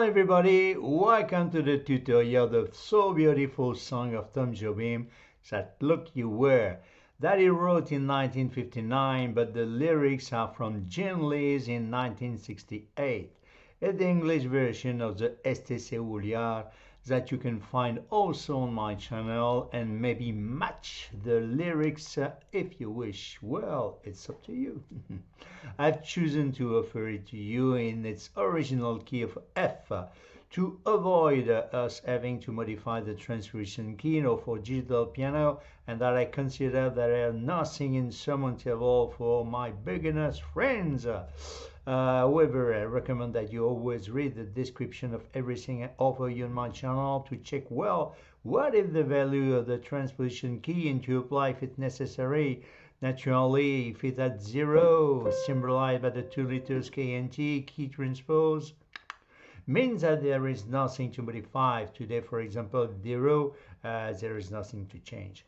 everybody, welcome to the tutorial of the so beautiful song of Tom Jobim that Look You Were that he wrote in 1959, but the lyrics are from Jean Lees in 1968. It's the English version of the STC Ouliar that you can find also on my channel and maybe match the lyrics if you wish. Well, it's up to you. I've chosen to offer it to you in its original key of F to avoid us having to modify the transposition key for digital piano, and that I consider that I have nothing insurmountable for my beginners friends. However, I recommend that you always read the description of everything I offer you on my channel to check well what is the value of the transposition key and to apply if it's necessary. Naturally, if it's at 0, symbolized by the 2 letters KNT, key transpose, means that there is nothing to modify. Today, for example, 0, there is nothing to change.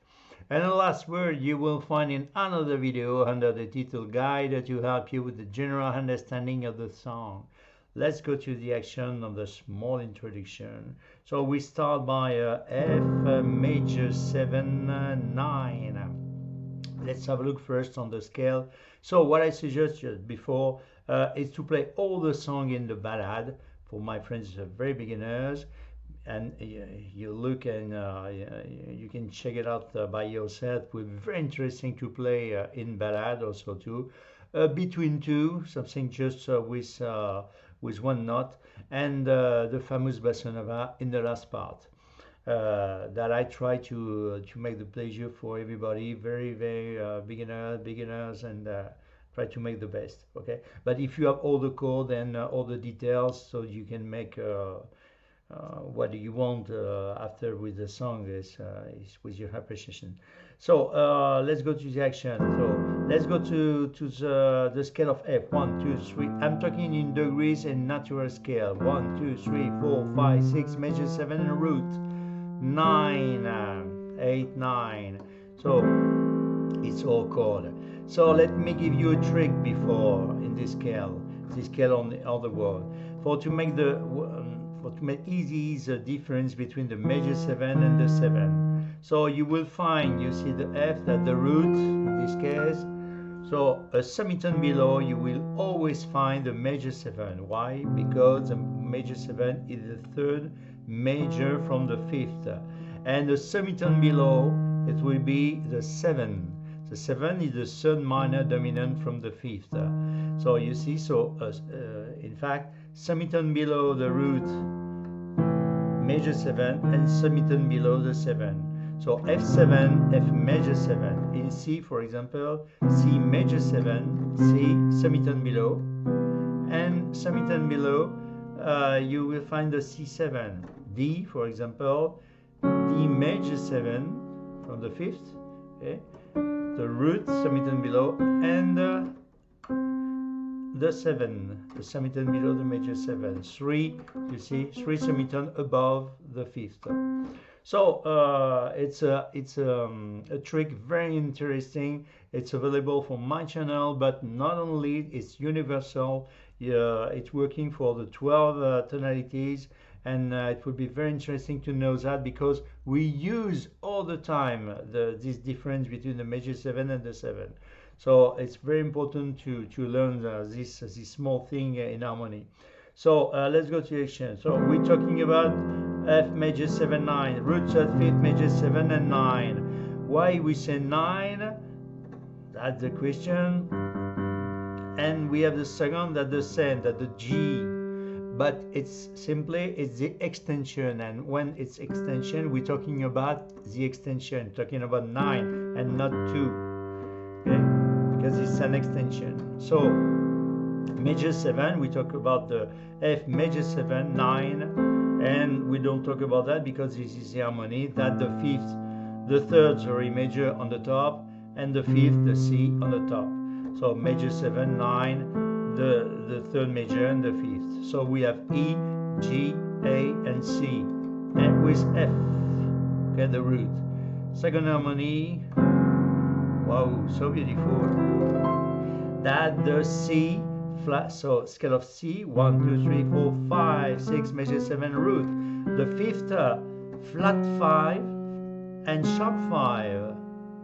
And the last word you will find in another video under the title guide to help you with the general understanding of the song. Let's go to the action of the small introduction. So we start by F major 7 9. Let's have a look first on the scale. So what I suggested before is to play all the song in the ballad for my friends very beginners, and you look and you can check it out by yourself. It's very interesting to play in ballad also too, between two, something just with one note, and the famous bossa nova in the last part. That I try to make the pleasure for everybody, very beginners, and try to make the best. Okay, but if you have all the chord and all the details, so you can make what you want after with the song is with your appreciation. So let's go to the action. So let's go to the scale of F. 1, 2, 3. I'm talking in degrees and natural scale. 1, 2, 3, 4, 5, 6, major 7 and root 9, 8, 9. So it's all chord. So let me give you a trick before in this scale on the other word. To make easy the difference between the major 7 and the 7. So you will find, you see the F, that the root in this case. So a semitone below, you will always find the major 7. Why? Because the major 7 is the third major from the fifth. And the semitone below, it will be the 7. The 7 is the third minor dominant from the fifth. So you see, in fact, semitone below the root, major 7, and semitone below the 7. So F7, F major 7. In C, for example, C major 7, C semitone below, and semitone below, you will find the C7. D, for example, D major 7 from the fifth, okay? The root, semitone below, and the 7, the semitone below the major 7. 3, you see, 3 semitone above the fifth. So it's a trick, very interesting. It's available for my channel, but not only, it's universal. It's working for the 12 tonalities, and it would be very interesting to know that, because we use all the time this difference between the major 7 and the 7. So it's very important to learn this small thing in harmony. So let's go to action. So we're talking about F major 7 9, root 3rd 5th major 7 and 9. Why we say 9? That's the question. And we have the second, that the same, that the G. But it's the extension, and when it's extension, we're talking about the extension, talking about 9 and not 2, okay? Because it's an extension. So major 7, we talk about the F major 7 9, and we don't talk about that because this is the harmony. That the fifth, the third, sorry, major on the top, and the fifth, the C on the top. So major 7 9. The third major and the fifth. So we have E, G, A, and C, and with F, okay, the root. Second harmony, wow, so beautiful. That the C flat, so scale of C, 1, 2, 3, 4, 5, 6, major 7 root. The fifth, flat 5 and sharp 5.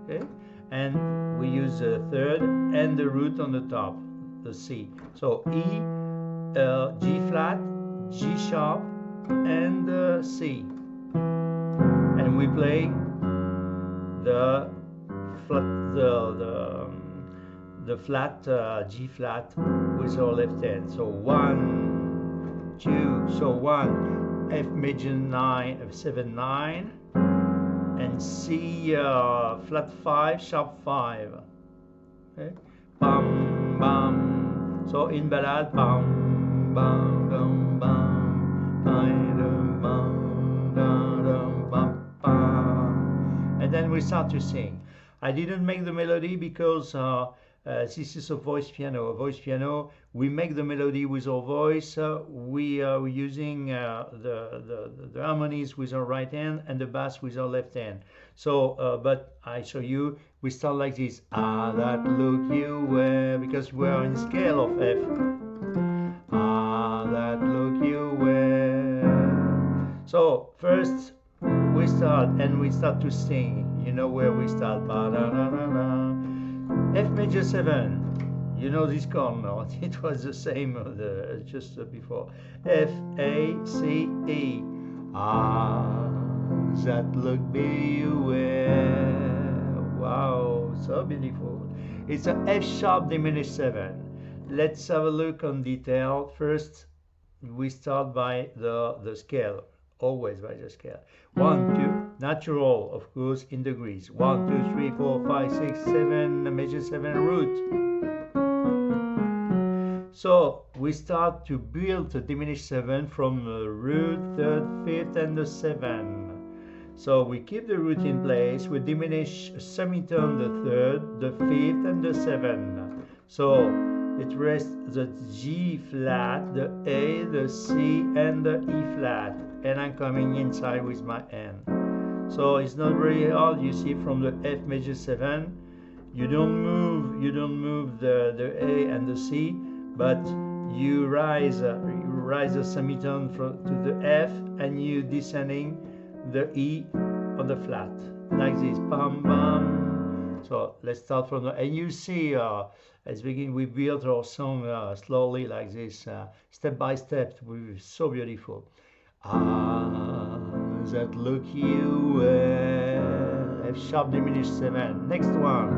Okay, and we use the third and the root on the top, the C. So E, G flat, G sharp, and C. And we play the flat, the flat G flat with our left hand. So 1, 2, so 1, F major 9, F7 9, and C flat 5, sharp 5. Okay, bam bam. So in ballad, bam bam bam bam, bam bam bam bam, and then we start to sing. I didn't make the melody because this is a voice piano. A voice piano, we make the melody with our voice. We are using the harmonies with our right hand and the bass with our left hand. So, but I show you, we start like this. Ah, that look you wear, because we are in scale of F. Ah, that look you wear. So first we start and we start to sing. You know where we start. Ba -da -da -da -da. F major 7. You know this chord, no? It was the same just before. F, A, C, E. Ah, that look beware. Wow, so beautiful. It's a F sharp diminished 7. Let's have a look on detail. First, we start by the scale. Always by the scale. 1, 2, natural, of course, in degrees. 1, 2, 3, 4, 5, 6, 7, major 7 root. So we start to build the diminished 7 from the root, third, fifth, and the 7. So we keep the root in place. We diminish semitone the third, the fifth, and the 7. So it rests the G flat, the A, the C, and the E flat. And I'm coming inside with my hand. So it's not very hard. You see, from the F major 7, you don't move the A and the C, but you rise the semitone to the F, and you descending the E on the flat like this. Bam bam. So let's start from the, and you see as beginning we build our song slowly like this, step by step. So beautiful. Ah, that look you wear. F sharp diminished 7. Next one.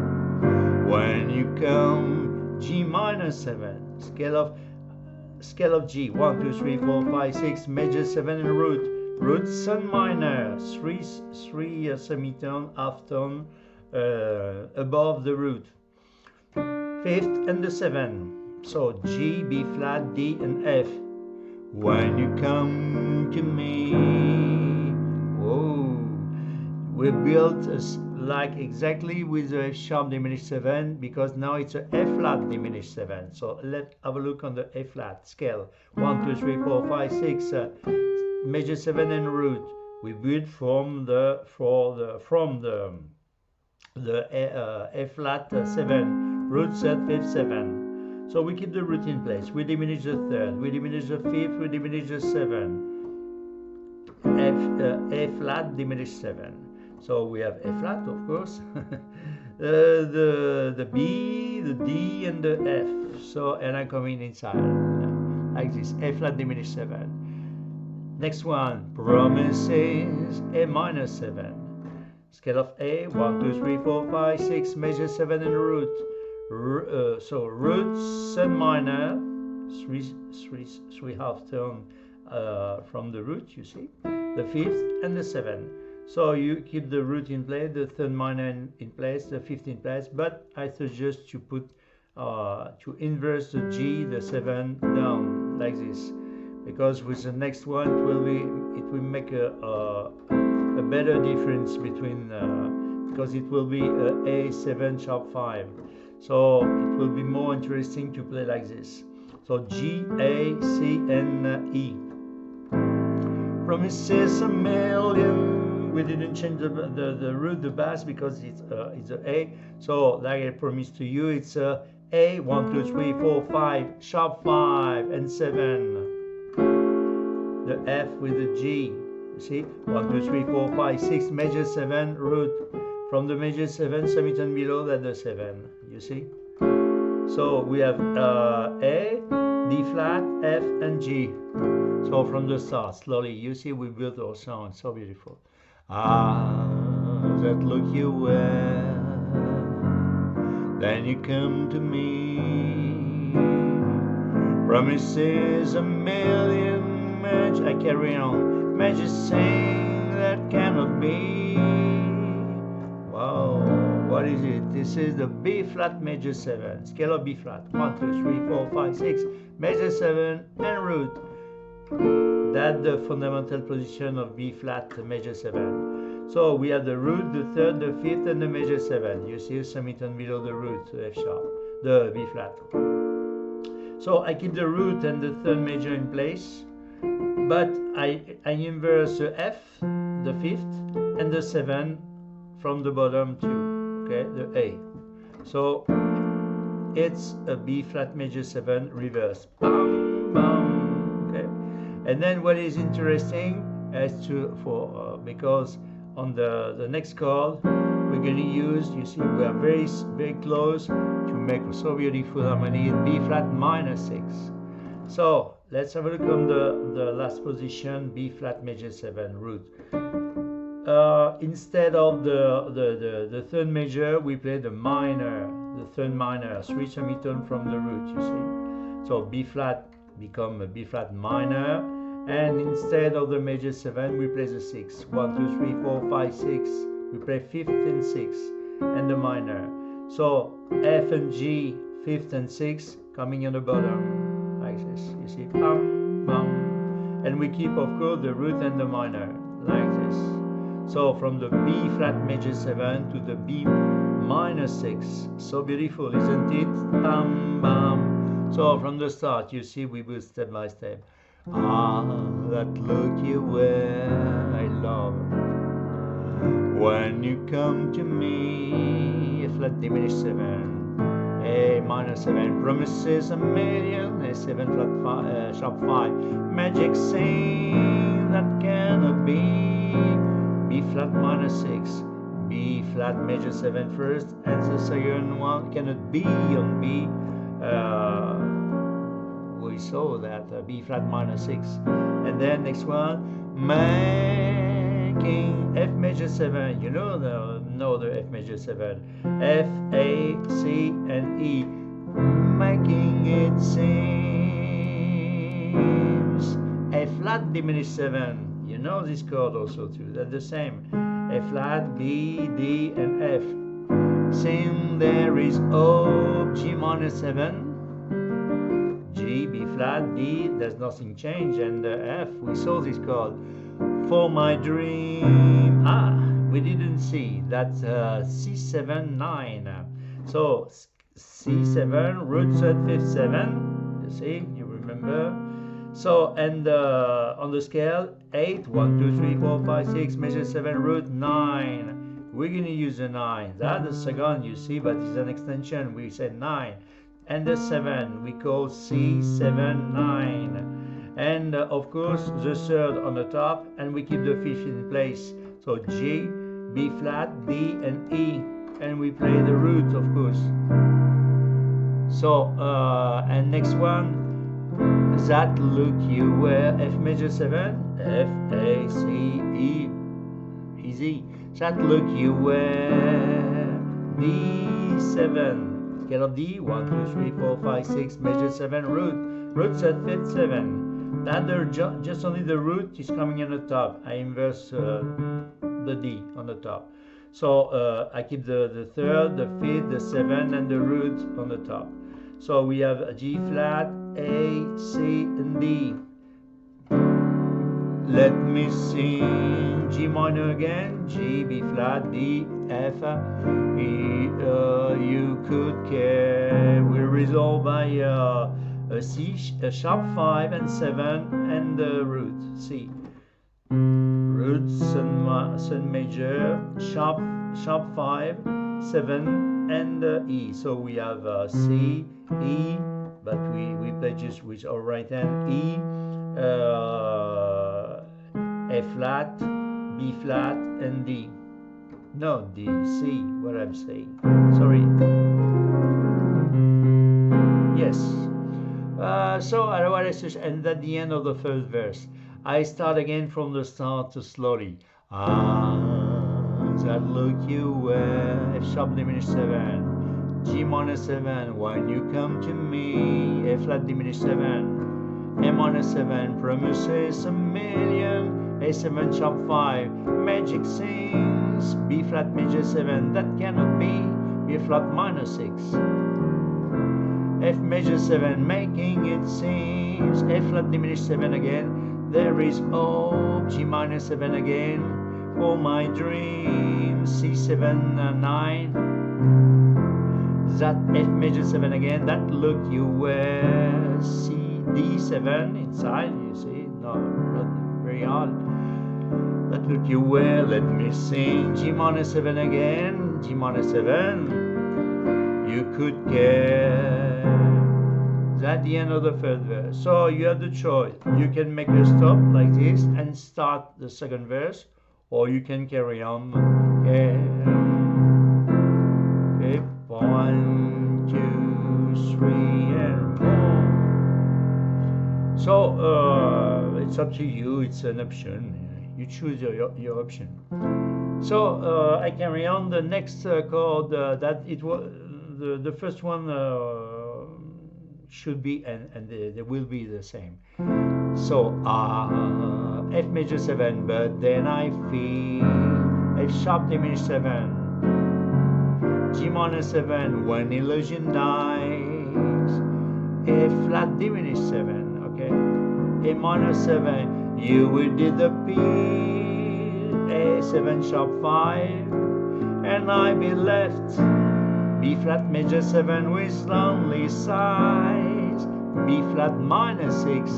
When you come, G minor 7. Scale of G. 1, 2, 3, 4, 5, 6. Major 7 and root. Root sun minor. 3 semitone, half tone above the root. Fifth and the 7. So G, B flat, D, and F. When you come to me, whoa, we built like exactly with the F sharp diminished 7, because now it's a F flat diminished 7. So let's have a look on the F flat scale. 1, 2, 3, 4, 5, 6, major 7 and root. We build from the F flat 7, root third, fifth, 7. So we keep the root in place. We diminish the third, we diminish the fifth, we diminish the 7. A flat diminished 7. So we have A flat, of course, the B, the D, and the F. So, and I'm coming inside like this. A flat diminished 7. Next one, promises, A minor 7. Scale of A, 1, 2, 3, 4, 5, 6, major 7 and root. So root, sun minor, 3 half tone from the root, you see, the fifth and the 7. So you keep the root in place, the third minor in place, the fifth in place, but I suggest you put to inverse the G, the 7 down like this, because with the next one it will make a better difference between because it will be A7 sharp 5. So it will be more interesting to play like this. So G, A, C, and E. Promises a million. We didn't change the root, the bass, because it's a A. So like I promised to you, it's a A, 1, 2, 3, 4, 5, sharp 5 and 7. The F with the G. You see, 1, 2, 3, 4, 5, 6, major 7, root. From the major 7, semitone below that the 7. You see? So we have A, D flat, F, and G. So from the start, slowly, you see, we built our song. So beautiful. Ah, that look you wear, then you come to me. Promises a million, I carry on, magic saying that cannot be. Wow, what is it? This is the B flat major 7, scale of B flat. 1, 2, 3, 4, 5, 6, major 7 and root. That's the fundamental position of B flat major 7. So we have the root, the third, the fifth, and the major 7. You see a semitone below the root, F sharp, the B flat. So I keep the root and the third major in place, but I inverse the F, the fifth, and the 7 from the bottom too, okay, the A. So it's a B flat major 7 reverse. Bam, bam, okay. And then what is interesting is because on the next chord we're going to use, you see, we are very close to make a so beautiful harmony in B flat minor 6. So let's have a look on the last position, B flat major 7 root. Instead of the third major, we play the minor, the third minor, 3 semitone from the root, you see. So B flat become a B flat minor, and instead of the major 7, we play the 6. 1, 2, 3, 4, 5, 6. We play 5th and 6th, and the minor. So F and G, 5th and 6th, coming on the bottom, like this, you see, bam, bam. And we keep, of course, the root and the minor, like this. So from the B flat major 7 to the B minor 6. So beautiful, isn't it? Bam, bam. So from the start, you see, we will step by step. Ah, that look you wear, I love. When you come to me, a flat diminished 7, A minor 7, promises a million, A 7 flat 5, sharp 5, magic saying that cannot be. B flat minor 6, B flat major 7 first, and the second one cannot be on B. We saw that B flat minor 6, and then next one, making F major 7. You know the F major 7, F, A, C, and E, making it seems A flat diminished 7. You know this chord also too, they're the same. A flat, B, D, and F. Since there is O, G minor 7, G, B flat, D, there's nothing changed, and F, we saw this chord. For my dream, we didn't see, that's C7, 9. So C7, root 3rd, 5th, 7, you see, you remember. So, and on the scale, 8, 1, 2, 3, 4, 5, 6, major 7, root 9. We're going to use the 9. That's the second, you see, but it's an extension. We said 9. And the 7, we call C7, 9. And of course, the third on the top, and we keep the 5th in place. So G, B flat, D, and E. And we play the root, of course. So, and next one, that look you wear, F major 7, F, A, C, E, easy. That look you wear, D7, scale of D, 1, 2, 3, 4, 5, 6, major 7, root 5th, 7. That just only the root is coming on the top. I inverse the D on the top. So I keep the third, the fifth, the 7, and the root on the top. So we have a G flat, A, C, and D. Let me sing G minor again, G, B flat, D, F, E, you could care. We resolve by a C, a sharp 5 and 7, and the root, C. Root, sun major, sharp 5, 7, and E. So we have C, E, but we play just with our right hand, E, A flat, B flat, and D. No, D, C, what I'm saying. Sorry. Yes. So and at the end of the first verse, I start again from the start to slowly. That look you were, F sharp diminished 7, G minor 7, when you come to me, A flat diminished 7, A minor 7, promises a million, A7 sharp 5, magic sings, B flat major 7, that cannot be, B flat minor 6. F major 7, making it seems, F flat diminished 7 again, there is hope, G minor 7 again, for my dream, C7 9, that F major 7 again, that look you wear, C, D7 inside, you see, not very hard, that look you wear, let me sing, G minor 7 again, G minor 7, you could care. At the end of the third verse. So you have the choice. You can make a stop like this and start the second verse, or you can carry on. Okay, 1, 2, 3, and 4. So it's up to you. It's an option. You choose your option. So I carry on the next chord. That it was the first one. Should be and they will be the same. So F major 7, but then I feel F sharp diminished 7, G minor 7, when illusion dies, A flat diminished 7, okay, A minor 7, you will disappear, A7 sharp 5, and I be left, B flat major 7 with lonely sighs, B flat minor 6,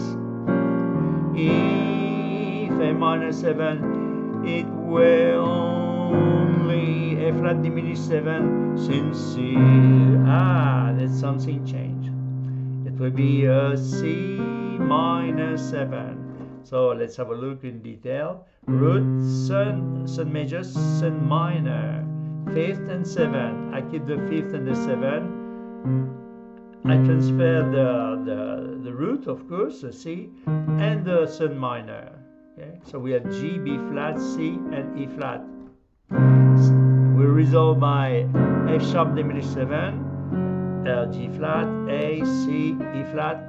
if A minor 7, it will only A flat diminished 7, sincere, there's something changed, it will be a C minor 7, so let's have a look in detail, root, sun major, sun minor, 5th and 7th, I keep the 5th and the 7th, I transfer the root, of course, the C, and the sun minor, okay, so we have G, B flat, C, and E flat, we resolve by F sharp diminished 7, G flat, A, C, E flat,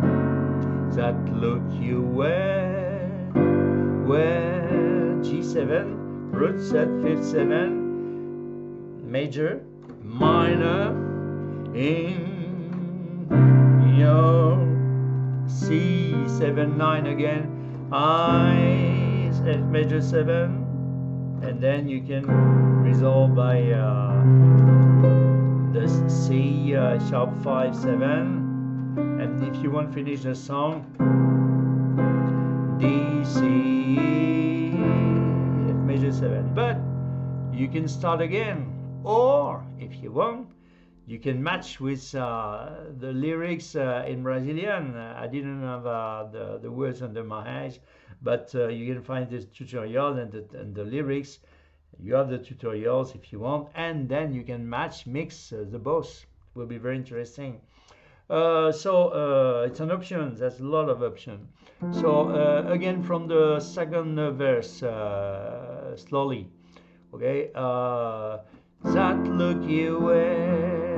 that look you where G7, root set, 5th, 7, major, minor, in your C7 9 again, I's F major 7, and then you can resolve by the C sharp 5 7, and if you want to finish the song, D C F major 7, but you can start again. Or, if you want, you can match with the lyrics in Brazilian. I didn't have the words under my eyes, but you can find this tutorial and the lyrics. You have the tutorials if you want, and then you can mix the both. It will be very interesting. So it's an option. There's a lot of options. So again from the second verse, slowly. Okay. That look you wear,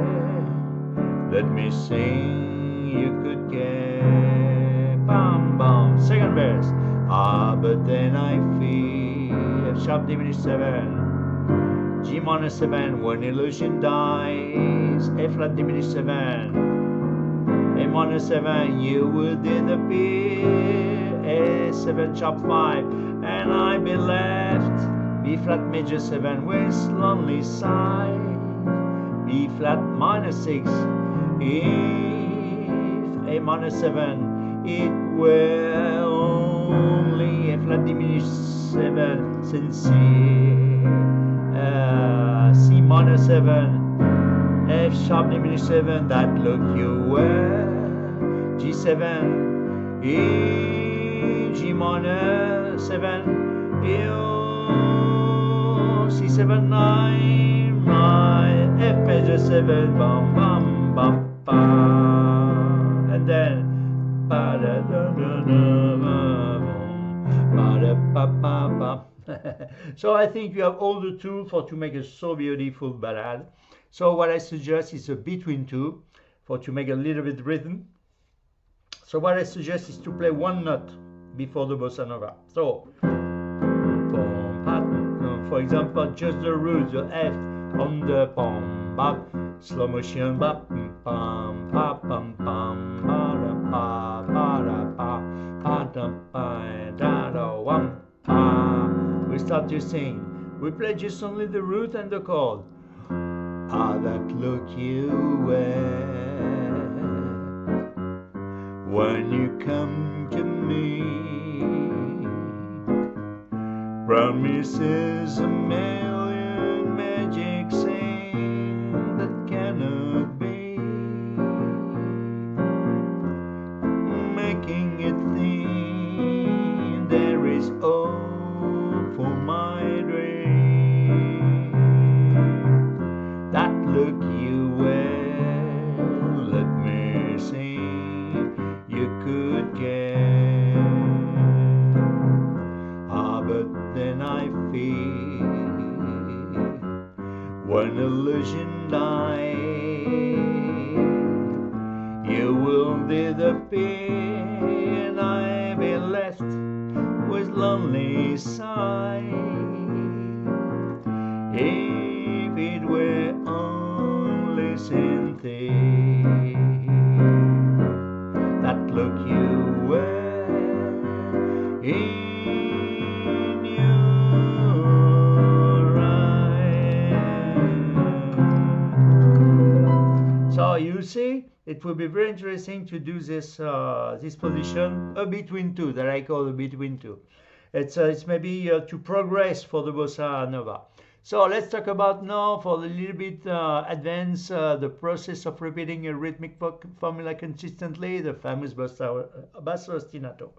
let me sing, you could care, bam bam, second verse, but then I feel, F sharp diminished 7, G minor 7, when illusion dies, F flat diminished 7, A minor 7, you will disappear, A7 sharp 5, and I be left, B flat major 7 with lonely sigh, B flat minor 6, if A minor 7, it will only A flat diminished 7, sincere, C minor 7, sharp diminished 7, that look you were, G7, E, G minor 7, E, C7 9, F major 7, bum bum bum bum, and then ba da da da da ba ba. So I think you have all the tools to make a so beautiful ballad. So what I suggest is a between two to make a little bit rhythm. So what I suggest is to play one note before the bossa nova. So for example, just the root, the F on the pom bop, slow motion bop pam pam pam pam ba da ba pa da da da one pa. We start to sing. We play just only the root and the chord. Ah, that look you wear when you come to me, promises a million magic saying that cannot be, making it think there is hope for my dream. That look you wear, let me see, you could get. Ah, but then I feel when illusion dies, you will disappear and I be left with lonely sigh. If it were only something, that look you wear in your eyes. So you see, it will be very interesting to do this this position, a between two, that I call a between two. It's maybe to progress for the bossa nova. So let's talk about now for a little bit advance the process of repeating a rhythmic formula consistently, the famous basso ostinato.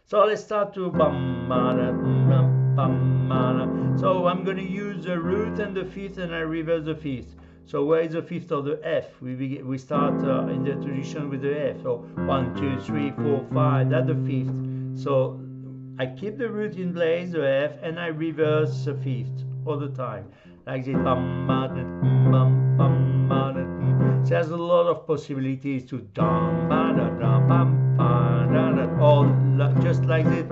So let's start to bum bum. So I'm going to use the root and the fifth, and I reverse the fifth. So where is the fifth of the F? We start in the tradition with the F. So 1, 2, 3, 4, 5. That's the fifth. So I keep the root in place, the F, and I reverse the fifth all the time, like this. There's a lot of possibilities to dum ba da da bum ba da da, or just like this,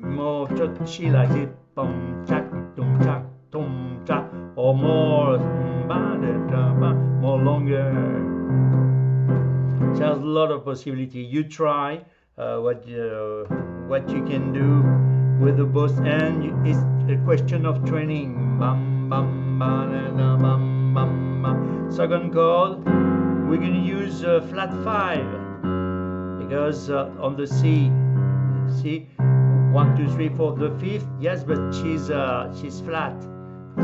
more touchy like this, bum chak tum chak tum chak, or more ba da da ba, more longer. There's a lot of possibility. You try what you can do with the boss, and it's a question of training. Bum bum ba da da bum bum ba. Second chord, we're going to use flat 5 because on the C, 1, 2, 3, 4, the fifth, yes, but she's flat.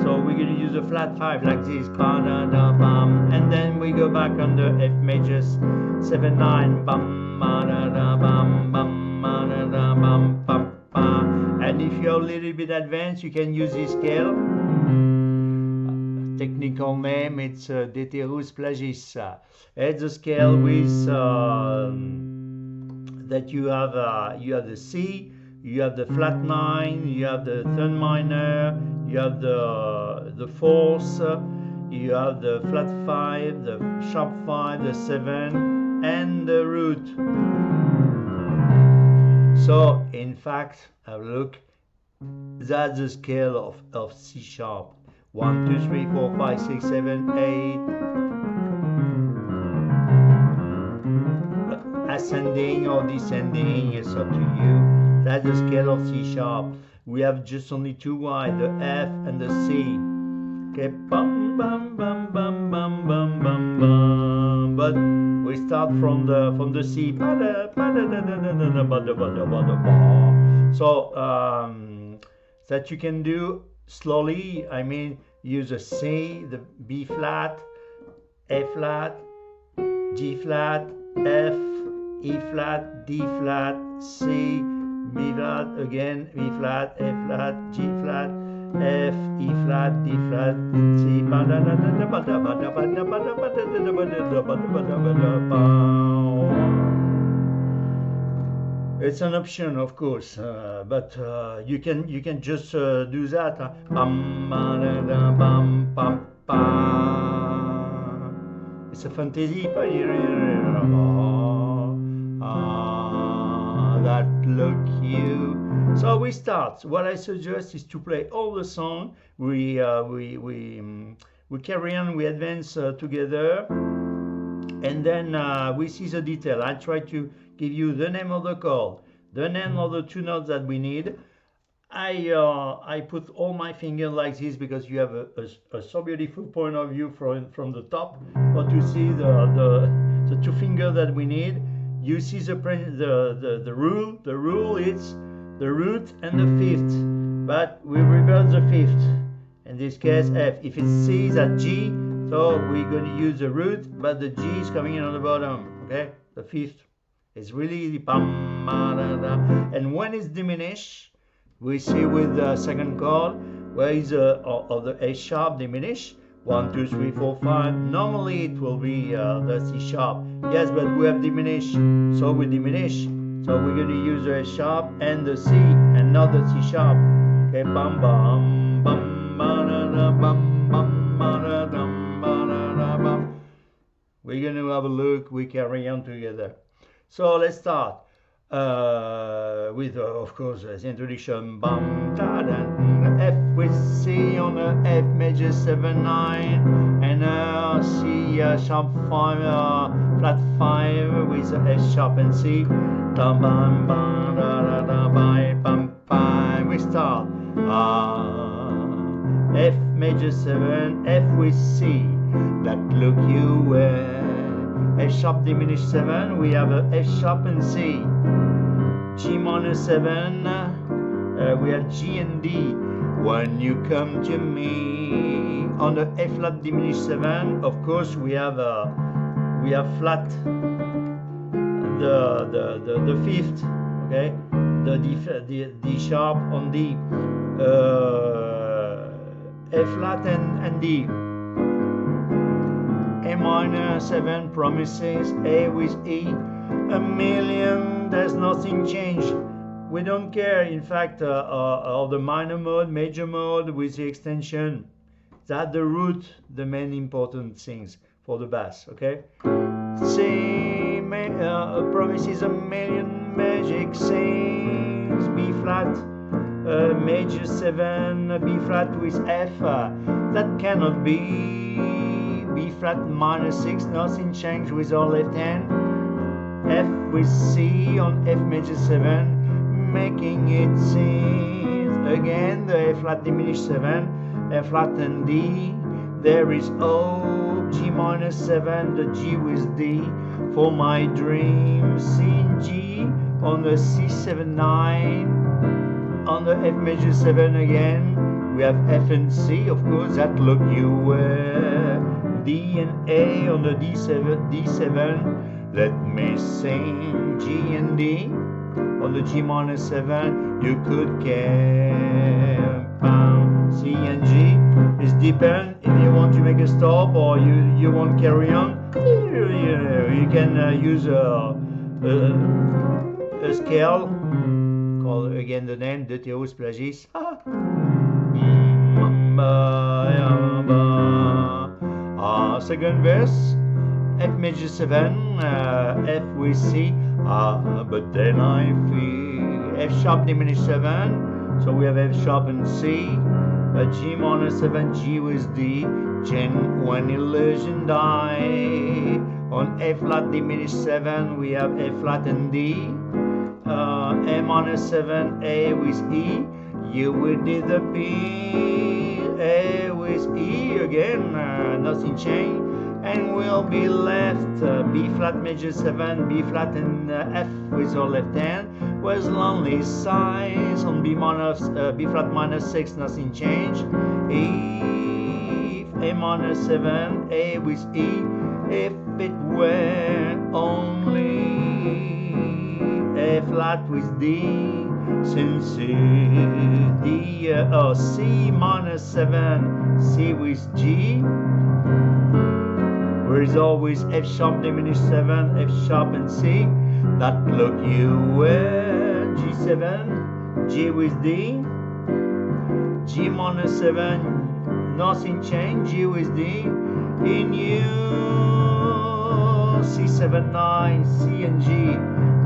So we're going to use a flat 5 like this, ba da da bum, and then we go back on the F major 7 9 bum ba da da bum bum ba da da bum bum. And if you're a little bit advanced, you can use this scale. Technical name, it's Deuterus Plagis. It's a scale with that you have the C, you have the flat 9, you have the third minor, you have the fourth, you have the flat 5, the sharp 5, the 7, and the root. So in fact, have a look, that's the scale of C sharp. 1, 2, 3, 4, 5, 6, 7, 8. Ascending or descending, it's up to you. That's the scale of C sharp. We have just only two Y, the F and the C. Okay, bum bum bum bum bum bum bum bum. But we start from the C. So that you can do slowly. I mean, use a C, the B flat, A flat, G flat, F, E flat, D flat, C, B flat, again B flat, A flat, G flat, F, E flat, D flat, C. It's an option, of course, but you can just do that. It's a fantasy. That look you. So we start. What I suggest is to play all the song. We carry on. We advance together, and then we see the detail. I try to give you the name of the chord, the name of the two notes that we need. I put all my fingers like this because you have a so beautiful point of view from the top, but to see the two fingers that we need. You see the rule. The rule is the root and the fifth, but we reverse the fifth. In this case, F. If it's C, that's G. So we're going to use the root, but the G is coming in on the bottom. Okay, the fifth. It's really the pam, and when it's diminished, we see with the second chord where is of the A sharp diminished. 1, 2, 3, 4, 5. Normally it will be the C sharp. Yes, but we have diminished, so we diminish. So we're going to use the A sharp and the C, and not the C sharp. Okay, bam, bam, bam, bam, bam, bam, bam. We're going to have a look. We carry on together. So let's start with, of course, the introduction. Bam, da, da, F with C on the F major 7, 9, and C sharp 5, flat 5 with the F sharp and C. Bam, bam, bam, da, da, da, bam, bam, bam. We start. F major 7, F with C. That look you where. F sharp diminished 7, we have a F sharp and C. G minor 7, we have G and D. When you come to me on the F flat diminished 7, of course we have flat the fifth, okay, the D sharp on D, F flat and D. A minor 7 promises A with E. A million, there's nothing changed. We don't care, in fact, of the minor mode, major mode with the extension. That's the root, the main important things for the bass, okay? C promises a million magic things. B flat, major 7, B flat with F. That cannot be. B flat minor 6, nothing changed with our left hand. F with C on F major 7, making it sing. Again, the F flat diminished 7, F flat and D. There is O, G minor 7, the G with D. For my dream, C and G on the C7, 9. On the F major 7 again, we have F and C, of course, that look you where. D and A on the D7, let me sing. G and D on the G minor 7, you could care. C and G is depend if you want to make a stop or you want to carry on. You can use a scale called again the name de Théos Plagis. Second verse, F major 7, F with C, but then I feel F sharp diminished 7, so we have F sharp and C, G minor 7, G with D, Gen when illusion die. On F flat diminished 7, we have F flat and D, A minor 7, A with E, you will disappear. A with E again, nothing changed. and we'll be left B flat major 7, B flat and F with our left hand, whereas lonely sighs on B minor, B flat minor 6, nothing changed, E, A minor 7, A with E, if it were only A flat with D, since D, C minor 7, C with G, where is always F sharp diminished 7, F sharp and C, that look you were, G7, G with D, G minor 7, nothing changed, G with D, in U, C7, 9, C and G,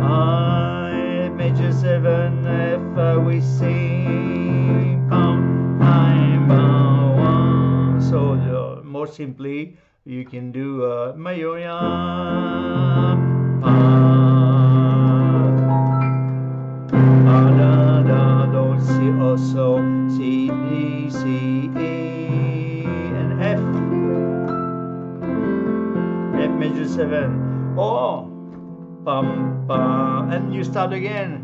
I major 7, F with C, bum, bum, so more simply, you can do Mayoria, da da do C also C D C A and F major 7, or pam pam, and you start again.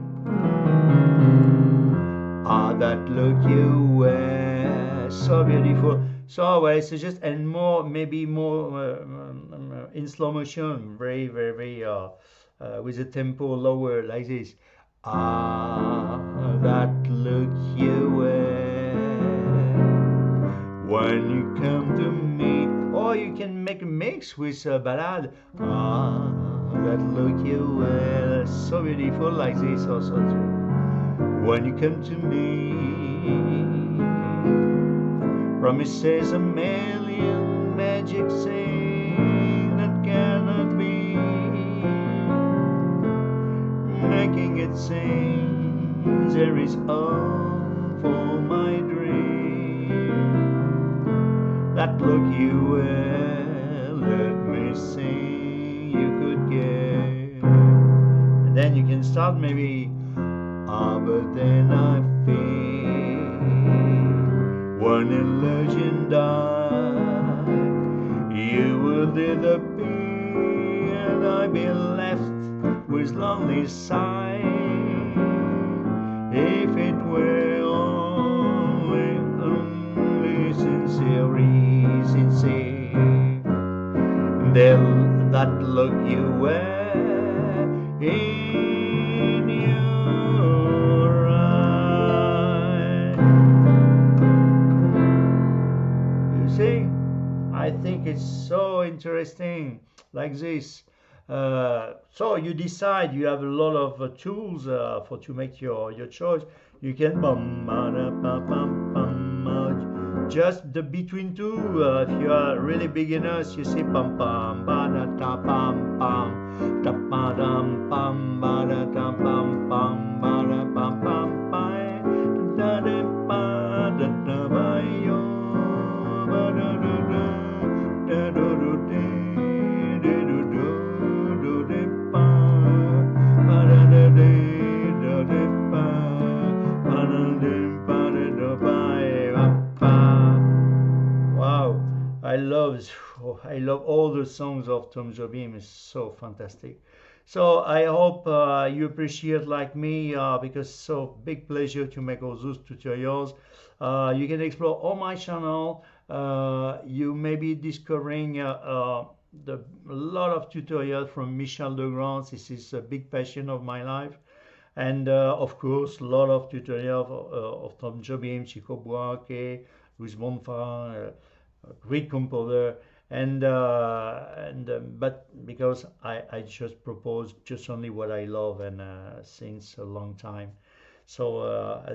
Ah, that look you were so beautiful. So I suggest, and more, maybe more in slow motion, very, very, with the tempo lower, like this. Ah, that look you were when you come to me. Or you can make a mix with a ballad. Ah, that look you were so beautiful, like this also too. When you come to me, promises a million magic thing that cannot be, making it sing, there is all for my dream. That look you were, let me sing, you could get. And then you can start maybe, ah, but then I feel when a legend died, you will disappear, and I'll be left with lonely sighs. If it were only sincere, then that look you were in your eye. You see, I think it's so interesting like this. So you decide, you have a lot of tools for to make your choice. You can just the between two. If you are really beginners, you say pam pam ba da ta pam pam da pa dam pam ba da ta pam pam ba da pam pam pa da da pa da da ba yo ba da da da da do do de de do do do de pa ba da da de do de pa ba da de pa da do pa pa. Wow, I love all the songs of Tom Jobim. It's so fantastic. So I hope you appreciate like me, because it's so big pleasure to make all those tutorials. You can explore all my channel. You may be discovering a lot of tutorials from Michel Legrand. This is a big passion of my life. And of course, a lot of tutorials of Tom Jobim, Chico Buarque, Luis Bonfa, great composer. And but because I just propose just only what I love, and since a long time. So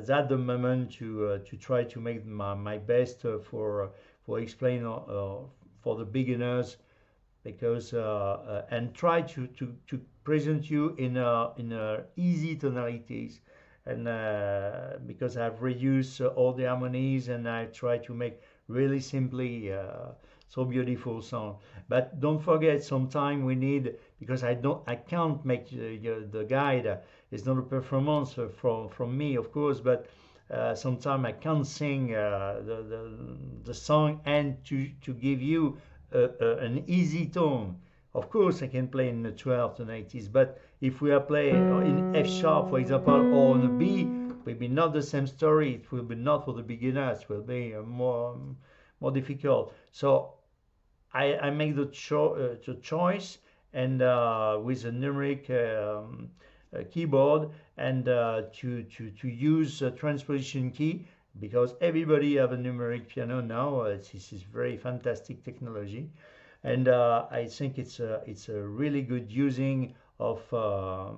that's the moment to try to make my best for explain for the beginners, because and try to present you in easy tonalities, and because I've reduced all the harmonies, and I try to make really simply so beautiful song. But don't forget, sometime we need, because I can't make the guide. It's not a performance from me, of course, but sometimes I can't sing the song and to give you an easy tone. Of course, I can play in the 12th and 80s, but if we are playing in F sharp, for example, or on a B, it will be not the same story. It will be not for the beginners. It will be more difficult. So I make the choice, and with a numeric keyboard, and to use a transposition key, because everybody have a numeric piano now. This is very fantastic technology, and I think it's a really good using of to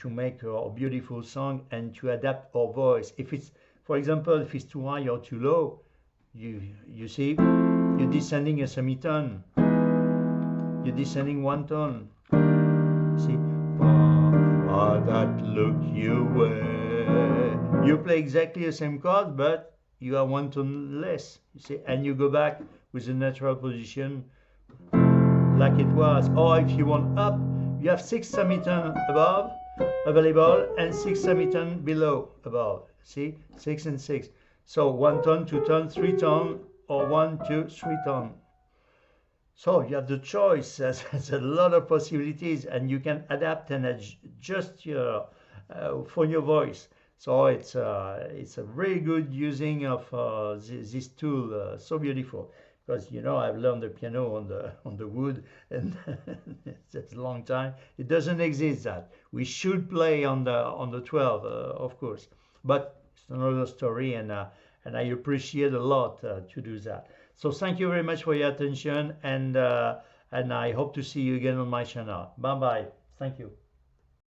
make a beautiful song and to adapt our voice. If it's, for example, if it's too high or too low, you see, you're descending a semitone, you're descending one tone. See, that look you wear. You play exactly the same chord, but you are one tone less. You see, and you go back with the natural position like it was. Or if you want up, you have 6 semitones above available and 6 semitones below above. See, 6 and 6. So 1 tone, 2 tone, 3 tone, or 1, 2, 3 tone. So you have the choice. There's a lot of possibilities, and you can adapt and adjust your for your voice. So it's a very good using of this tool. So beautiful, because I've learned the piano on the wood, and it's a long time. It doesn't exist that we should play on the 12, of course, but it's another story, and I appreciate a lot to do that. So thank you very much for your attention, and I hope to see you again on my channel. Bye bye. Thank you.